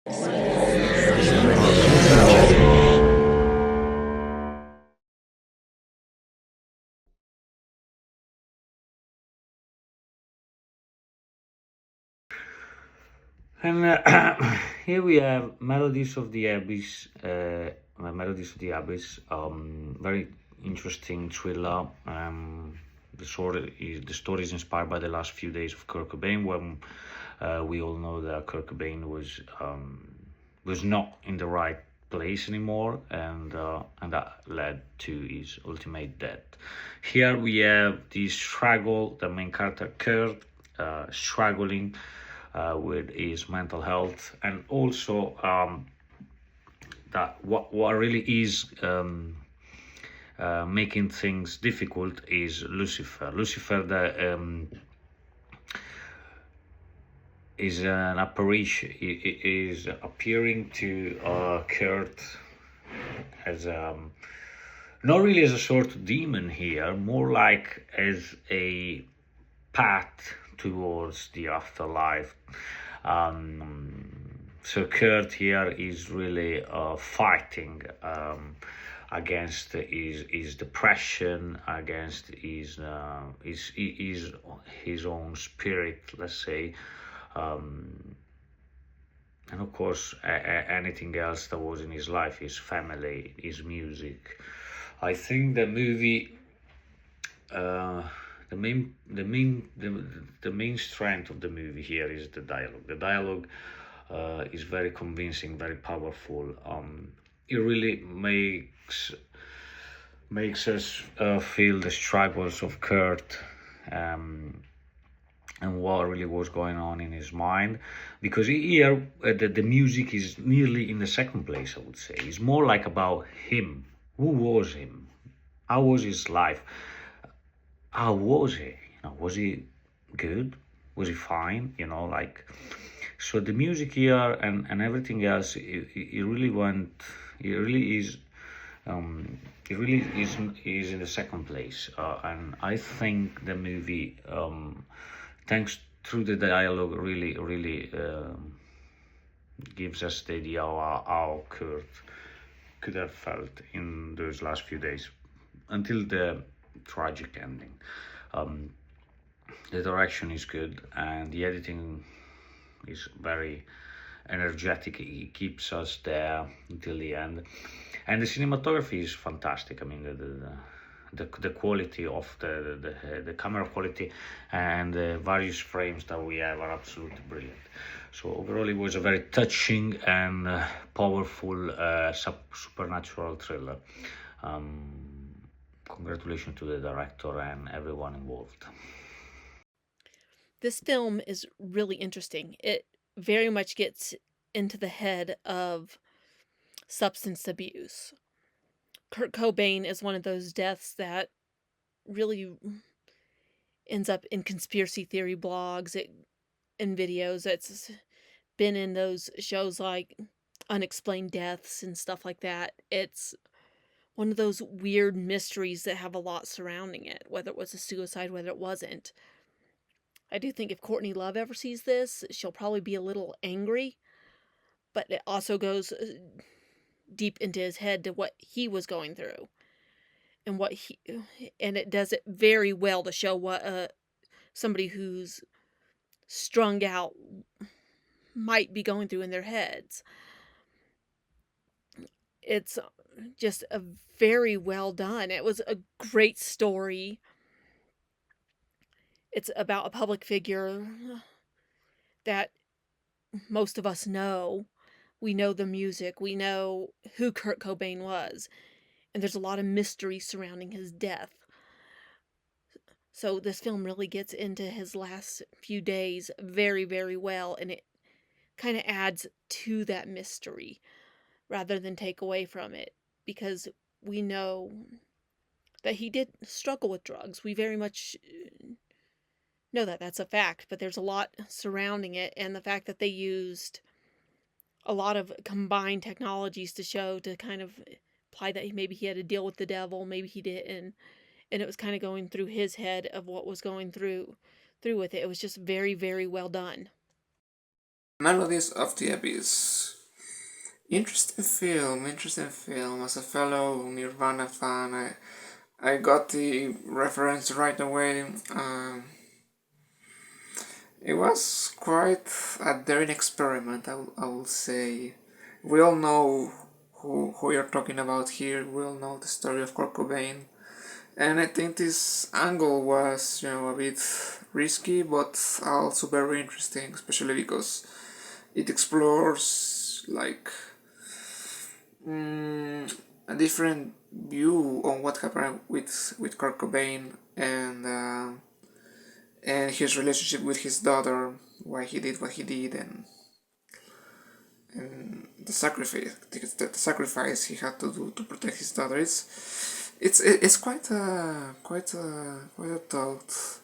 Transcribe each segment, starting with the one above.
And here we have Melodies of the Abyss. Melodies of the Abyss. Very interesting thriller. The story is inspired by the last few days of Kurt Cobain, when we all know that Kurt Cobain was not in the right place anymore, and that led to his ultimate death. Here we have the struggle, the main character Kurt struggling with his mental health, and also that what really is making things difficult is Lucifer. Lucifer, is an apparition. It is appearing to Kurt as not really as a sort of demon here, more like as a path towards the afterlife. So Kurt here is really fighting against his depression, against his own spirit, let's say, and of course anything else that was in his life, his family, his music. I think the movie, the main strength of the movie here is the dialogue. The dialogue is very convincing, very powerful. It really makes us feel the struggles of Kurt, and what really was going on in his mind. Because here the music is nearly in the second place, I would say. It's more like about him. Who was him? How was his life? How was he? Was he good? Was he fine? So the music here and everything else, it really went. It really is. It really is in the second place, and I think the movie, thanks through the dialogue, really gives us the idea how Kurt could have felt in those last few days until the tragic ending. The direction is good, and the editing is very energetic. It keeps us there until the end, and the cinematography is fantastic. I mean, the quality of the camera quality and the various frames that we have are absolutely brilliant. So overall, it was a very touching and powerful supernatural thriller. Congratulations to the director and everyone involved. This film is really interesting. It very much gets into the head of substance abuse. Kurt Cobain is one of those deaths that really ends up in conspiracy theory blogs and videos. It's been in those shows like Unexplained Deaths and stuff like that. It's one of those weird mysteries that have a lot surrounding it, whether it was a suicide, whether it wasn't. I do think if Courtney Love ever sees this, she'll probably be a little angry, but it also goes deep into his head to what he was going through and and it does it very well to show what somebody who's strung out might be going through in their heads. It's just a very well done. It was a great story. It's about a public figure that most of us know. We know the music. We know who Kurt Cobain was. And there's a lot of mystery surrounding his death. So this film really gets into his last few days very, very well. And it kind of adds to that mystery rather than take away from it. Because we know that he did struggle with drugs. We very much know that. That's a fact. But there's a lot surrounding it. And the fact that they used a lot of combined technologies to kind of imply that maybe he had to deal with the devil, maybe he didn't, and it was kind of going through his head of what was going through with it. It was just very, very well done. Melodies of the Abyss. Interesting film, interesting film. As a fellow Nirvana fan, I got the reference right away. It was quite a daring experiment, I will say. We all know who you're talking about here. We all know the story of Kurt Cobain. And I think this angle was, a bit risky, but also very interesting, especially because it explores like a different view on what happened with Kurt Cobain and his relationship with his daughter, why he did what he did, and the sacrifice he had to do to protect his daughter. It's quite a thought.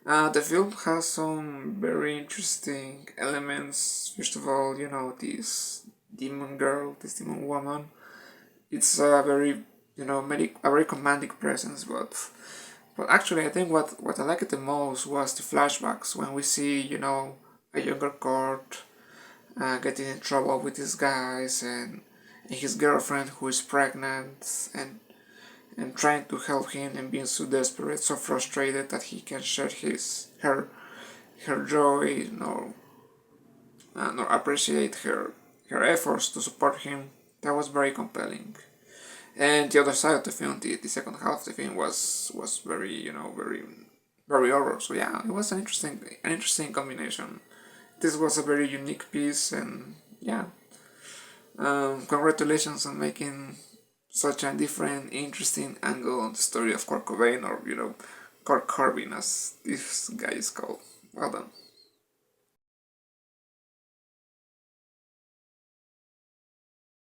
The film has some very interesting elements. First of all, this demon girl, this demon woman. It's a very, a very commanding presence. But actually, I think what I liked the most was the flashbacks when we see, a younger Kurt getting in trouble with these guys and his girlfriend who is pregnant and trying to help him and being so desperate, so frustrated that he can share her joy nor appreciate her efforts to support him. That was very compelling. And the other side of the film, the second half of the film was very very horror. So yeah, it was an interesting combination. This was a very unique piece, and yeah, congratulations on making such a different, interesting angle on the story of Kurt Cobain, or Kurt Cobain as this guy is called. Well done.